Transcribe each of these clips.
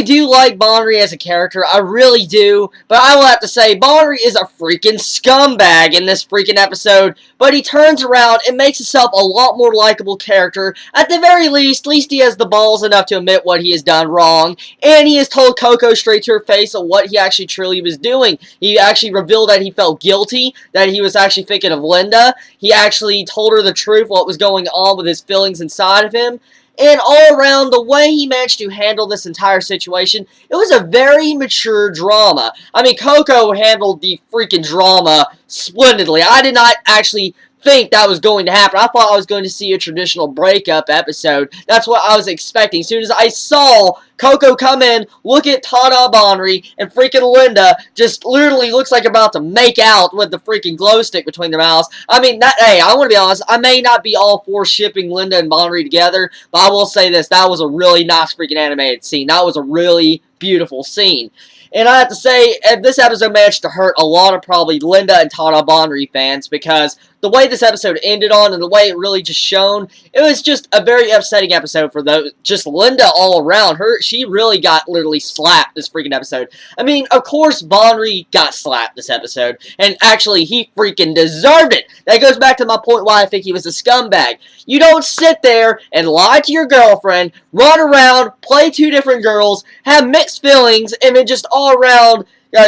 really do like Banri as a character. I really do. But I will have to say, Banri is a freaking scumbag in this freaking episode. But he turns around and makes himself a lot more likable character. At the very least he has the balls enough to admit what he has done wrong. And he has told Coco straight to her face of what he actually truly was doing. He actually revealed that he felt guilty, that he was actually thinking of Linda. He actually told her the truth, what was going on with his feelings inside of him. And all around, the way he managed to handle this entire situation, it was a very mature drama. I mean, Coco handled the freaking drama splendidly. I did not actually think that was going to happen. I thought I was going to see a traditional breakup episode. That's what I was expecting. As soon as I saw Coco come in, look at Tana Banri, and freaking Linda just literally looks like about to make out with the freaking glow stick between their mouths. I mean, hey, I want to be honest, I may not be all for shipping Linda and Banri together, but I will say this, that was a really nice freaking animated scene. That was a really beautiful scene. And I have to say, this episode managed to hurt a lot of probably Linda and Tana Banri fans, because the way this episode ended on and the way it really just shone, it was just a very upsetting episode for those, just Linda all around. She really got literally slapped this freaking episode. I mean, of course Banri got slapped this episode, and actually he freaking deserved it. That goes back to my point why I think he was a scumbag. You don't sit there and lie to your girlfriend, run around, play two different girls, have mixed feelings, and then just all around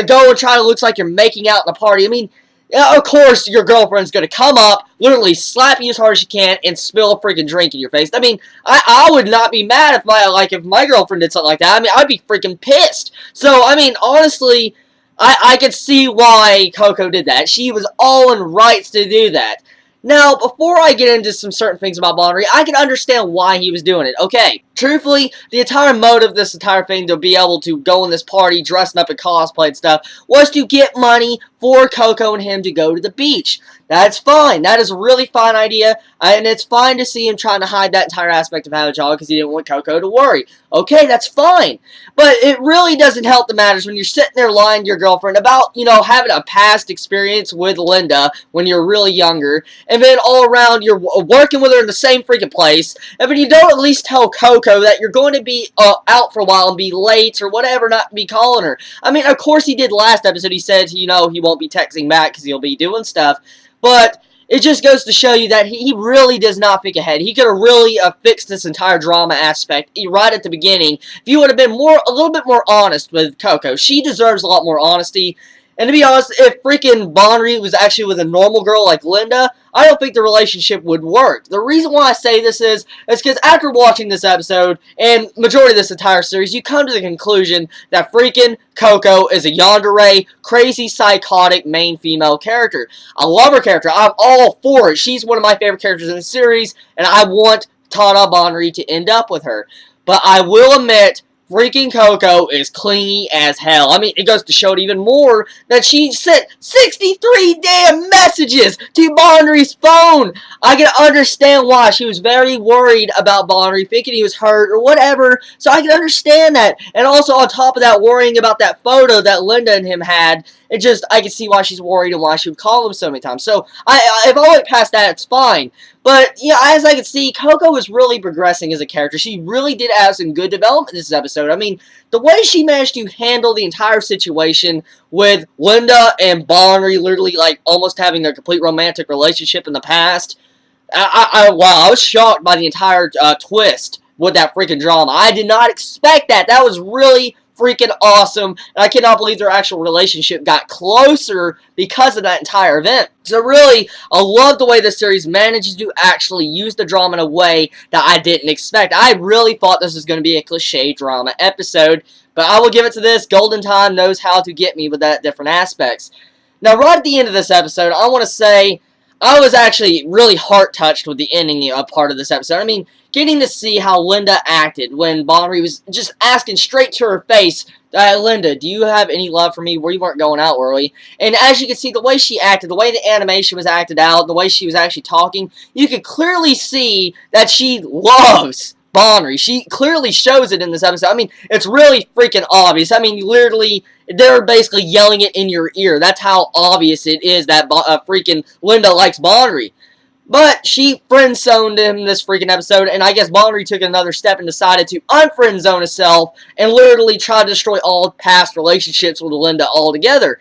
go and try to look like you're making out in a party. I mean, of course your girlfriend's going to come up, literally slap you as hard as she can, and spill a freaking drink in your face. I mean, I would not be mad if my girlfriend did something like that. I mean, I'd be freaking pissed. So, I mean, honestly, I could see why Coco did that. She was all in rights to do that. Now, before I get into some certain things about Banri, I can understand why he was doing it. Okay, truthfully, the entire motive of this entire thing to be able to go in this party, dressing up in cosplay and stuff, was to get money for Coco and him to go to the beach. That's fine. That is a really fine idea, and it's fine to see him trying to hide that entire aspect of having a job because he didn't want Coco to worry. Okay, that's fine. But it really doesn't help the matters when you're sitting there lying to your girlfriend about, you know, having a past experience with Linda when you're really younger, and then all around you're working with her in the same freaking place, and then you don't at least tell Coco that you're going to be out for a while and be late or whatever, not be calling her. I mean, of course he did last episode. He said, you know, he won't be texting back because he'll be doing stuff. But it just goes to show you that he really does not think ahead. He could have really fixed this entire drama aspect right at the beginning if he would have been a little bit more honest with Coco. She deserves a lot more honesty. And to be honest, if freaking Banri was actually with a normal girl like Linda, I don't think the relationship would work. The reason why I say this is because after watching this episode, and majority of this entire series, you come to the conclusion that freaking Coco is a yandere, crazy, psychotic main female character. I love her character. I'm all for it. She's one of my favorite characters in the series, and I want Tana Banri to end up with her. But I will admit, freaking Coco is clingy as hell. I mean, it goes to show it even more that she sent 63 damn messages to Banri's phone. I can understand why. She was very worried about Banri, thinking he was hurt or whatever, so I can understand that. And also, on top of that, worrying about that photo that Linda and him had, I can see why she's worried and why she would call him so many times. So, if I went past that, it's fine. But, yeah, as I can see, Coco was really progressing as a character. She really did have some good development this episode. I mean, the way she managed to handle the entire situation with Linda and Banri literally, like, almost having a complete romantic relationship in the past, wow, I was shocked by the entire twist with that freaking drama. I did not expect that. That was really freaking awesome, and I cannot believe their actual relationship got closer because of that entire event. So really, I love the way this series manages to actually use the drama in a way that I didn't expect. I really thought this was going to be a cliche drama episode, but I will give it to this. Golden Time knows how to get me with that different aspects. Now, right at the end of this episode, I want to say I was actually really heart-touched with the ending part of this episode. I mean, getting to see how Linda acted when Banri was just asking straight to her face, Linda, do you have any love for me? We weren't going out, were we? And as you can see, the way she acted, the way the animation was acted out, the way she was actually talking, you could clearly see that she loves Banri. She clearly shows it in this episode. I mean, it's really freaking obvious. I mean, literally, they're basically yelling it in your ear. That's how obvious it is that freaking Linda likes Banri. But she friend-zoned him this freaking episode, and I guess Banri took another step and decided to unfriend-zone herself and literally try to destroy all past relationships with Linda altogether.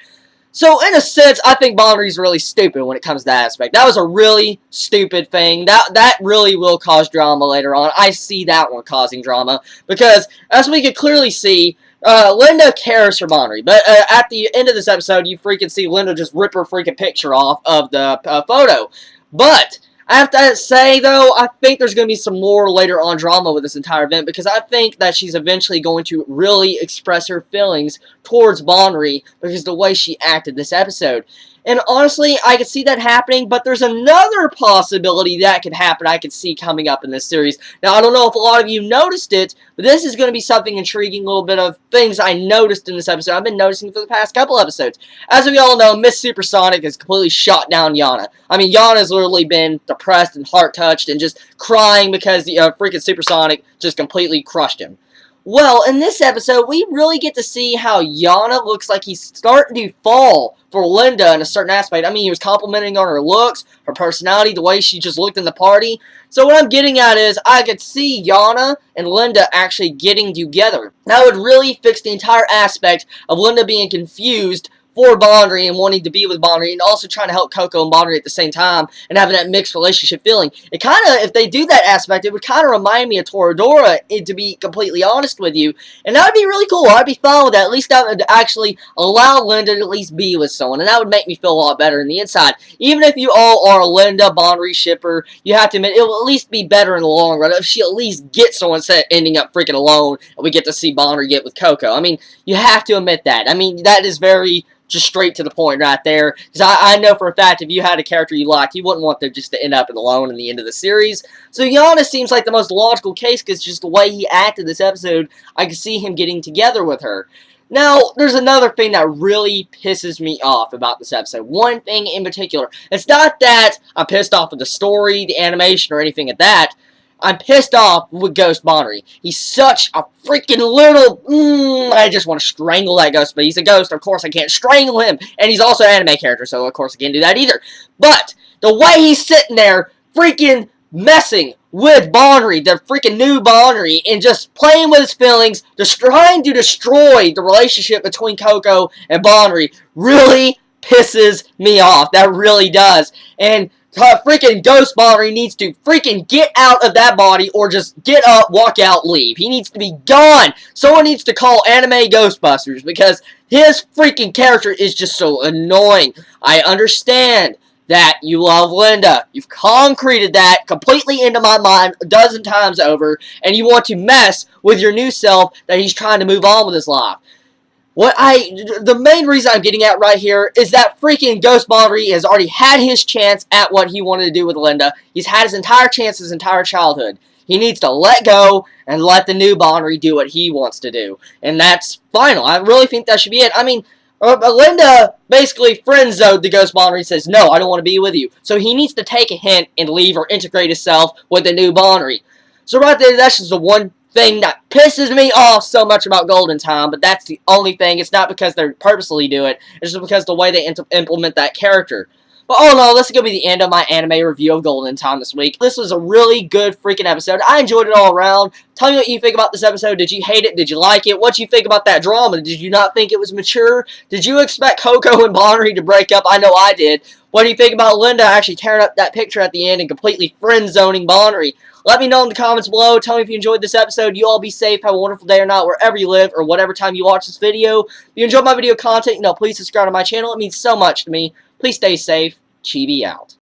So, in a sense, I think Banri's really stupid when it comes to that aspect. That was a really stupid thing. That really will cause drama later on. I see that one causing drama. Because, as we could clearly see, Linda cares for Banri. But at the end of this episode, you freaking see Linda just rip her freaking picture off of the photo. But I have to say, though, I think there's going to be some more later on drama with this entire event, because I think that she's eventually going to really express her feelings towards Banri because of the way she acted this episode. And honestly, I could see that happening, but there's another possibility that could happen I could see coming up in this series. Now, I don't know if a lot of you noticed it, but this is going to be something intriguing, a little bit of things I noticed in this episode. I've been noticing for the past couple episodes. As we all know, Miss Supersonic has completely shot down Yana. I mean, Yana's literally been depressed and heart-touched and just crying because the freaking Supersonic just completely crushed him. Well, in this episode, we really get to see how Yana looks like he's starting to fall for Linda in a certain aspect. I mean, he was complimenting on her looks, her personality, the way she just looked in the party. So what I'm getting at is, I could see Yana and Linda actually getting together. That would really fix the entire aspect of Linda being confused for Banri and wanting to be with Banri, and also trying to help Coco and Banri at the same time and having that mixed relationship feeling. It kind of, if they do that aspect, it would kind of remind me of Toradora, to be completely honest with you, and that would be really cool. I'd be fine with that. At least that would actually allow Linda to at least be with someone, and that would make me feel a lot better in the inside. Even if you all are a Linda Banri shipper, you have to admit, it will at least be better in the long run if she at least gets someone instead of ending up freaking alone, and we get to see Banri get with Coco. I mean, you have to admit that. I mean, that is very just straight to the point right there. Because I know for a fact, if you had a character you liked, you wouldn't want them just to end up alone in the end of the series. So Yana seems like the most logical case, because just the way he acted this episode, I could see him getting together with her. Now, there's another thing that really pisses me off about this episode. One thing in particular. It's not that I'm pissed off with the story, the animation, or anything like that. I'm pissed off with Ghost Banri. He's such a freaking little... I just want to strangle that ghost, but he's a ghost. Of course, I can't strangle him. And he's also an anime character, so of course I can't do that either. But the way he's sitting there freaking messing with Banri, the freaking new Banri, and just playing with his feelings, just trying to destroy the relationship between Coco and Banri, really pisses me off. That really does. And freaking Ghost Banri needs to freaking get out of that body, or just get up, walk out, leave. He needs to be gone. Someone needs to call Anime Ghostbusters, because his freaking character is just so annoying. I understand that you love Linda. You've concreted that completely into my mind a dozen times over, and you want to mess with your new self that he's trying to move on with his life. The main reason I'm getting at right here is that freaking Ghost Banri has already had his chance at what he wanted to do with Linda. He's had his entire chance his entire childhood. He needs to let go and let the new Banri do what he wants to do. And that's final. I really think that should be it. I mean, Linda basically friend-zoned the Ghost Banri and says, no, I don't want to be with you. So he needs to take a hint and leave or integrate himself with the new Banri. So right there, that's just the one thing that pisses me off so much about Golden Time, but that's the only thing. It's not because they purposely do it. It's just because the way they implement that character. But all in all, this is going to be the end of my anime review of Golden Time this week. This was a really good freaking episode. I enjoyed it all around. Tell me what you think about this episode. Did you hate it? Did you like it? What did you think about that drama? Did you not think it was mature? Did you expect Coco and Banri to break up? I know I did. What do you think about Linda actually tearing up that picture at the end and completely friend-zoning Banri? Let me know in the comments below. Tell me if you enjoyed this episode. You all be safe. Have a wonderful day or night wherever you live or whatever time you watch this video. If you enjoyed my video content, please subscribe to my channel. It means so much to me. Please stay safe. Chibi out.